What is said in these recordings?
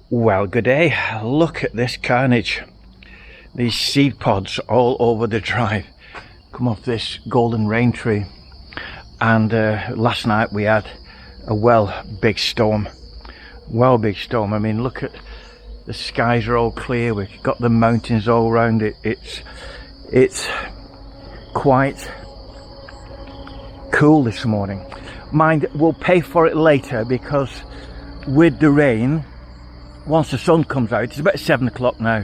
Well, good day. Look at this carnage. These seed pods all over the drive. Come off this golden rain tree. And last night we had a big storm. Big storm. I mean, look at the skies are all clear. We've got the mountains all around it. It's quite cool this morning. Mind, we'll pay for it later because with the rain, once the sun comes out, it's about 7 o'clock now.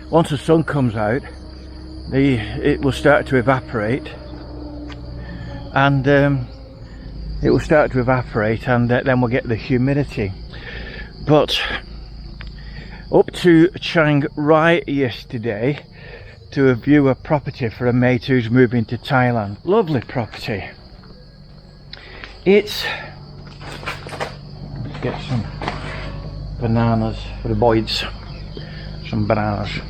Once the sun comes out, it will start to evaporate, and then we'll get the humidity. But up to Chiang Rai yesterday to view a property for a mate who's moving to Thailand. Lovely property. Let's get some bananas for the boys. Some bananas.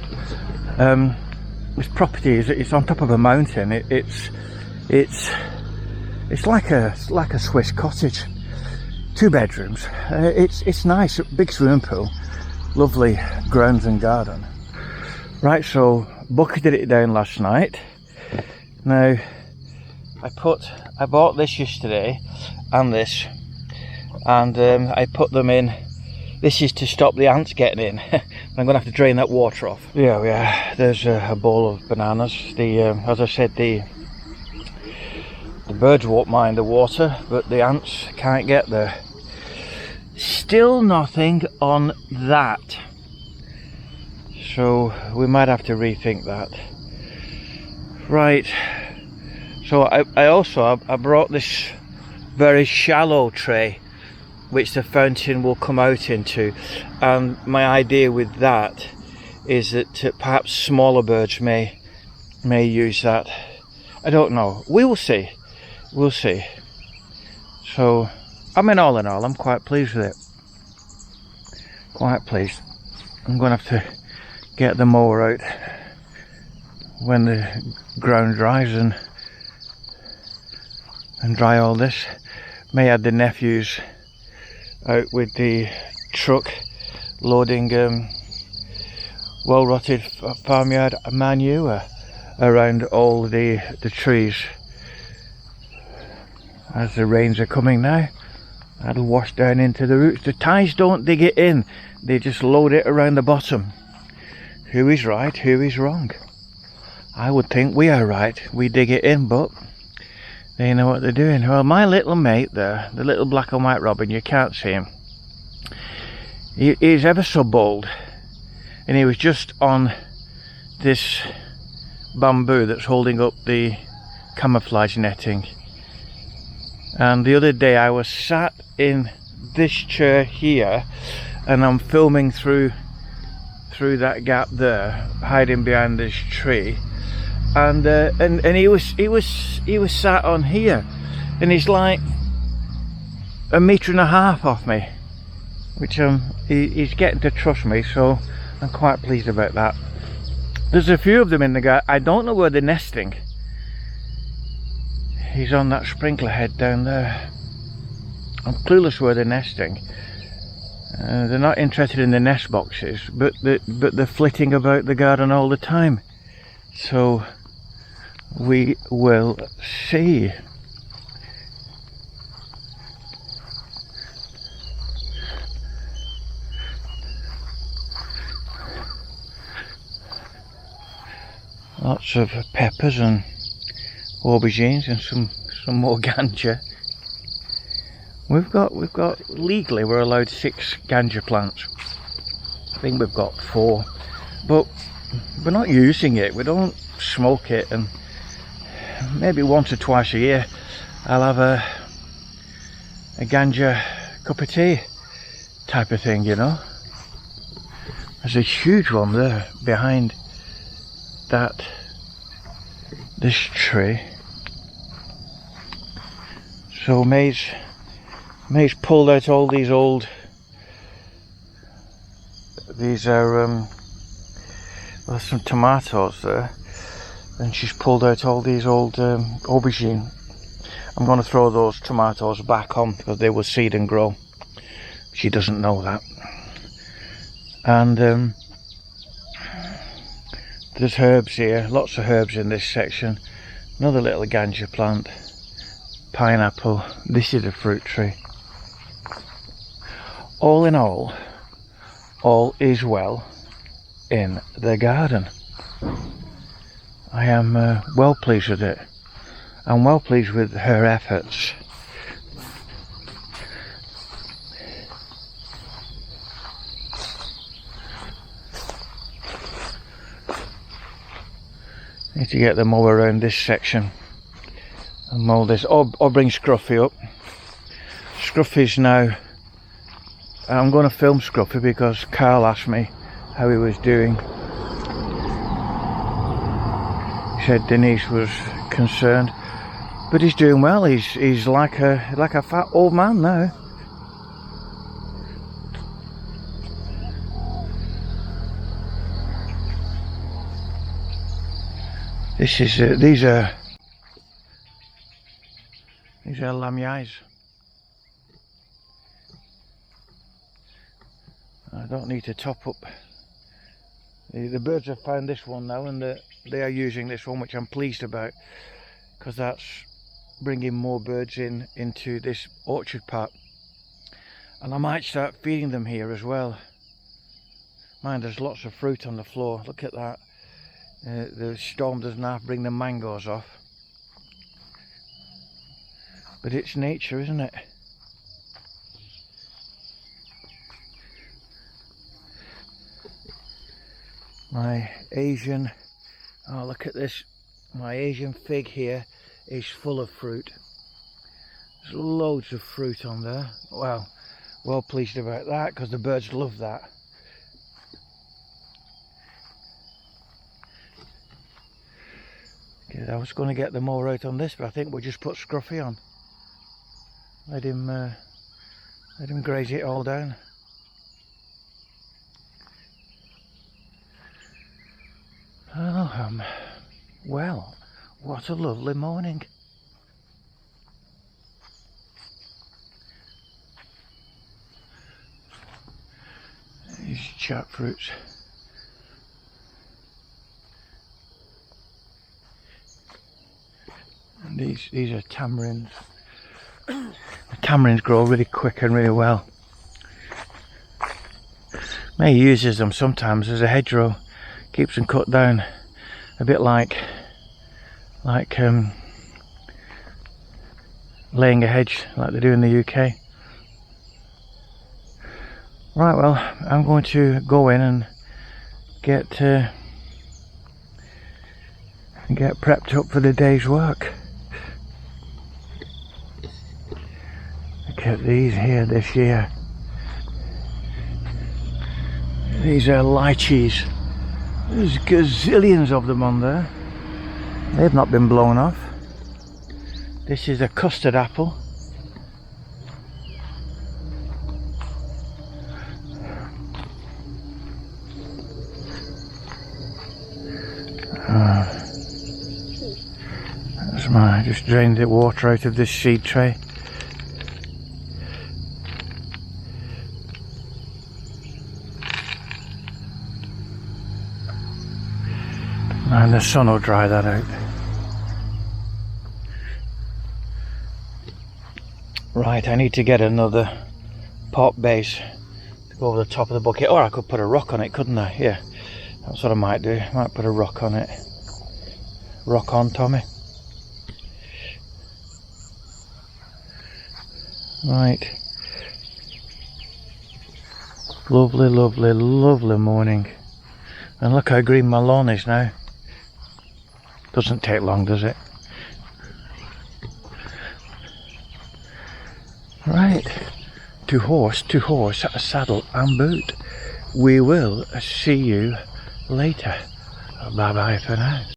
This property it's on top of a mountain. It's like a Swiss cottage. 2 bedrooms. It's nice. Big swimming pool. Lovely grounds and garden. Right, so bucketed it down last night. Now I bought this yesterday and this, and I put them in. This is to stop the ants getting in. I'm going to have to drain that water off. Yeah, there's a bowl of bananas. As I said, the birds won't mind the water, but the ants can't get there. Still nothing on that. So we might have to rethink that. Right. So I brought this very shallow tray which the fountain will come out into, and my idea with that is that perhaps smaller birds may use that. I don't know. We will see. We'll see. So I mean, all in all, I'm quite pleased with it. Quite pleased. I'm going to have to get the mower out when the ground dries and dry all this. May have the nephews out with the truck loading well-rotted farmyard manure around all the trees. As the rains are coming now, that'll wash down into the roots. The Thais don't dig it in, they just load it around the bottom. Who is right, who is wrong? I would think we are right, we dig it in, but they know what they're doing. Well, my little mate there, the little black and white robin, you can't see him. He's ever so bold, and he was just on this bamboo that's holding up the camouflage netting. And the other day I was sat in this chair here, and I'm filming through that gap there, hiding behind this tree. And he was sat on here, and he's like 1.5 meters off me, which he's getting to trust me, so I'm quite pleased about that. There's a few of them in the garden. I don't know where they're nesting. He's on that sprinkler head down there. I'm clueless where they're nesting. They're not interested in the nest boxes, but they're flitting about the garden all the time. So we will see. Lots of peppers and aubergines and some more ganja. We've got legally we're allowed 6 ganja plants. I think we've got 4, but we're not using it. We don't smoke it, and maybe once or twice a year I'll have a ganja cup of tea type of thing, you know. There's a huge one there behind this tree. So May's pulled out all these old, these are there's some tomatoes there, and she's pulled out all these old aubergine. I'm going to throw those tomatoes back on because they will seed and grow. She doesn't know that. And there's herbs here, lots of herbs in this section. Another little ganja plant, pineapple. This is a fruit tree. All in all is well in the garden. I am well pleased with it. I'm well pleased with her efforts. Need to get the mower around this section and mow this, or bring Scruffy up. Scruffy's now, I'm going to film Scruffy because Carl asked me how he was doing. He said Denise was concerned, but he's doing well. He's like a fat old man now. This is these are lamiais. I don't need to top up. The birds have found this one now, and they are using this one, which I'm pleased about, because that's bringing more birds into this orchard part. And I might start feeding them here as well. Mind, there's lots of fruit on the floor. Look at that. The storm doesn't have to bring the mangoes off. But it's nature, isn't it? My Asian, oh look at this, my Asian fig here is full of fruit. There's loads of fruit on there. Wow, well pleased about that, because the birds love that. Okay, I was going to get the mower out on this, but I think we'll just put Scruffy on. Let him graze it all down. Oh, well, what a lovely morning. These jackfruits. And these are tamarinds. The tamarins grow really quick and really well. May uses them sometimes as a hedgerow. Keeps them cut down, a bit like laying a hedge like they do in the UK. Right, well, I'm going to go in and get prepped up for the day's work. Look at these here this year. These are lychees. There's gazillions of them on there. They've not been blown off. This is a custard apple. That's I just drained the water out of this seed tray. And the sun will dry that out. Right, I need to get another pot base to go over the top of the bucket. Or I could put a rock on it, couldn't I? Yeah, that's what I might do. I might put a rock on it. Rock on, Tommy. Right. Lovely, lovely, lovely morning. And look how green my lawn is now. Doesn't take long, does it? Right. To horse, saddle and boot. We will see you later. Bye bye for now.